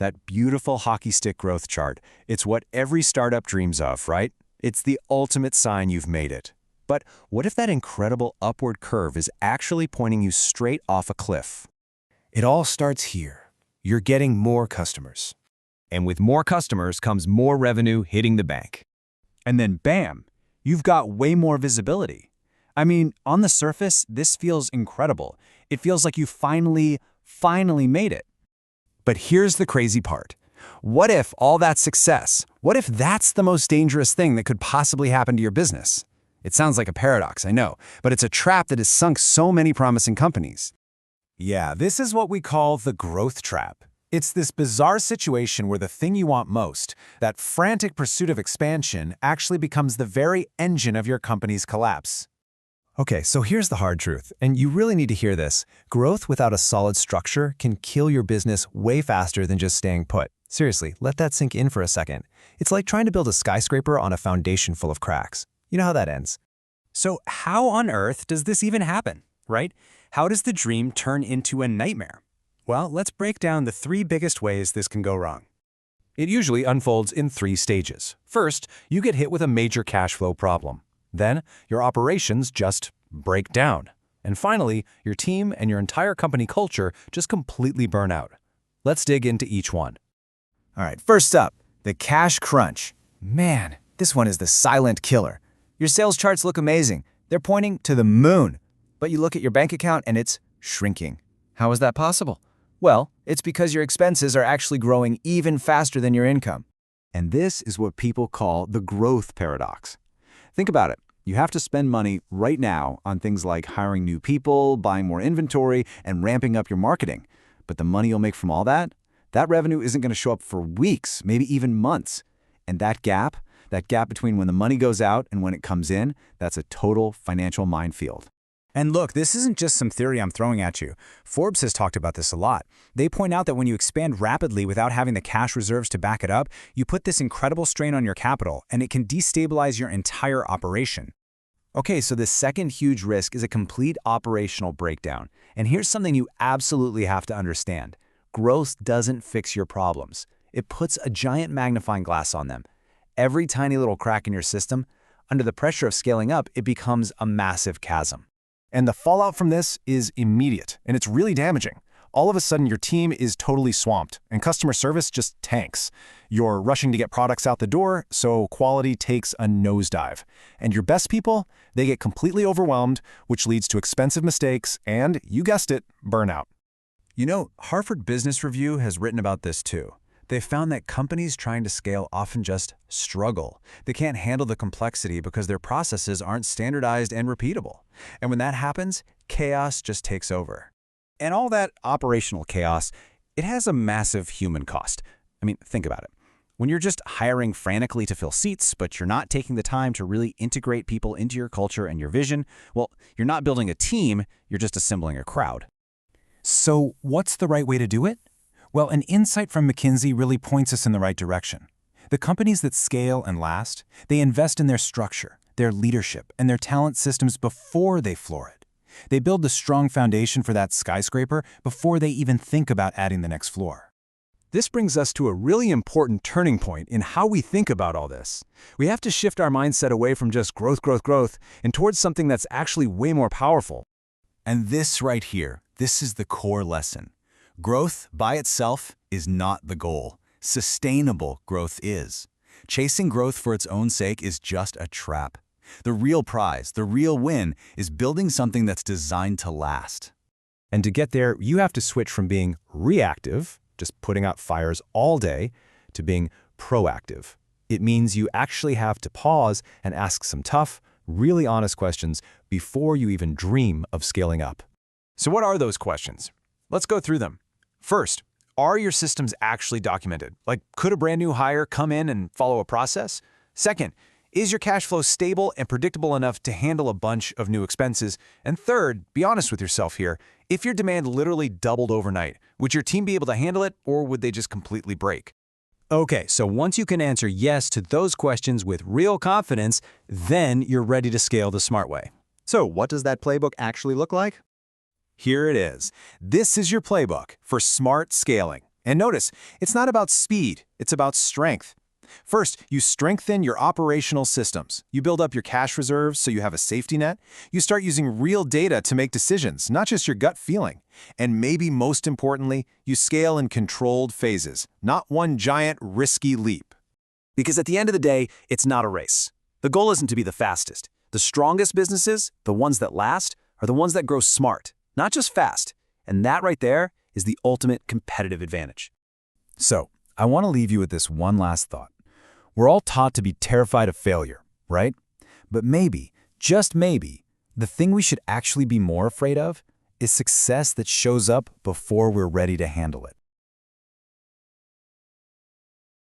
That beautiful hockey stick growth chart. It's what every startup dreams of, right? It's the ultimate sign you've made it. But what if that incredible upward curve is actually pointing you straight off a cliff? It all starts here. You're getting more customers. And with more customers comes more revenue hitting the bank. And then bam, you've got way more visibility. I mean, on the surface, this feels incredible. It feels like you finally made it. But here's the crazy part. What if all that success, what if that's the most dangerous thing that could possibly happen to your business? It sounds like a paradox, I know, but it's a trap that has sunk so many promising companies. Yeah, this is what we call the growth trap. It's this bizarre situation where the thing you want most, that frantic pursuit of expansion, actually becomes the very engine of your company's collapse. Okay, so here's the hard truth, and you really need to hear this. Growth without a solid structure can kill your business way faster than just staying put. Seriously, let that sink in for a second. It's like trying to build a skyscraper on a foundation full of cracks. You know how that ends. So how on earth does this even happen, right? How does the dream turn into a nightmare? Well, let's break down the 3 biggest ways this can go wrong. It usually unfolds in 3 stages. First, you get hit with a major cash flow problem. Then, your operations just break down. And finally, your team and your entire company culture just completely burn out. Let's dig into each one. All right, first up, the cash crunch. Man, this one is the silent killer. Your sales charts look amazing. They're pointing to the moon. But you look at your bank account and it's shrinking. How is that possible? Well, it's because your expenses are actually growing even faster than your income. And this is what people call the growth paradox. Think about it. You have to spend money right now on things like hiring new people, buying more inventory, and ramping up your marketing. But the money you'll make from all that revenue isn't going to show up for weeks, maybe even months. And that gap between when the money goes out and when it comes in, that's a total financial minefield. And look, this isn't just some theory I'm throwing at you. Forbes has talked about this a lot. They point out that when you expand rapidly without having the cash reserves to back it up, you put this incredible strain on your capital, and it can destabilize your entire operation. Okay, so the second huge risk is a complete operational breakdown. And here's something you absolutely have to understand. Growth doesn't fix your problems. It puts a giant magnifying glass on them. Every tiny little crack in your system, under the pressure of scaling up, it becomes a massive chasm. And the fallout from this is immediate, and it's really damaging. All of a sudden, your team is totally swamped, and customer service just tanks. You're rushing to get products out the door, so quality takes a nosedive. And your best people, they get completely overwhelmed, which leads to expensive mistakes and, you guessed it, burnout. You know, Harvard Business Review has written about this too. They found that companies trying to scale often just struggle. They can't handle the complexity because their processes aren't standardized and repeatable. And when that happens, chaos just takes over. And all that operational chaos, it has a massive human cost. I mean, think about it. When you're just hiring frantically to fill seats, but you're not taking the time to really integrate people into your culture and your vision, well, you're not building a team, you're just assembling a crowd. So what's the right way to do it? Well, an insight from McKinsey really points us in the right direction. The companies that scale and last, they invest in their structure, their leadership, and their talent systems before they floor it. They build the strong foundation for that skyscraper before they even think about adding the next floor. This brings us to a really important turning point in how we think about all this. We have to shift our mindset away from just growth, and towards something that's actually way more powerful. And this right here, this is the core lesson. Growth by itself is not the goal. Sustainable growth is. Chasing growth for its own sake is just a trap. The real prize, the real win, is building something that's designed to last. And to get there, you have to switch from being reactive, just putting out fires all day, to being proactive. It means you actually have to pause and ask some tough, really honest questions before you even dream of scaling up. So what are those questions? Let's go through them. First, are your systems actually documented? Like, could a brand new hire come in and follow a process? Second, is your cash flow stable and predictable enough to handle a bunch of new expenses? And third, be honest with yourself here. If your demand literally doubled overnight, would your team be able to handle it, or would they just completely break? Okay, so once you can answer yes to those questions with real confidence, then you're ready to scale the smart way. So what does that playbook actually look like? Here it is. This is your playbook for smart scaling. And notice, it's not about speed, it's about strength. First, you strengthen your operational systems. You build up your cash reserves so you have a safety net. You start using real data to make decisions, not just your gut feeling. And maybe most importantly, you scale in controlled phases, not one giant, risky leap. Because at the end of the day, it's not a race. The goal isn't to be the fastest. The strongest businesses, the ones that last, are the ones that grow smart, not just fast. And that right there is the ultimate competitive advantage. So, I want to leave you with this one last thought. We're all taught to be terrified of failure, right? But maybe, just maybe, the thing we should actually be more afraid of is success that shows up before we're ready to handle it.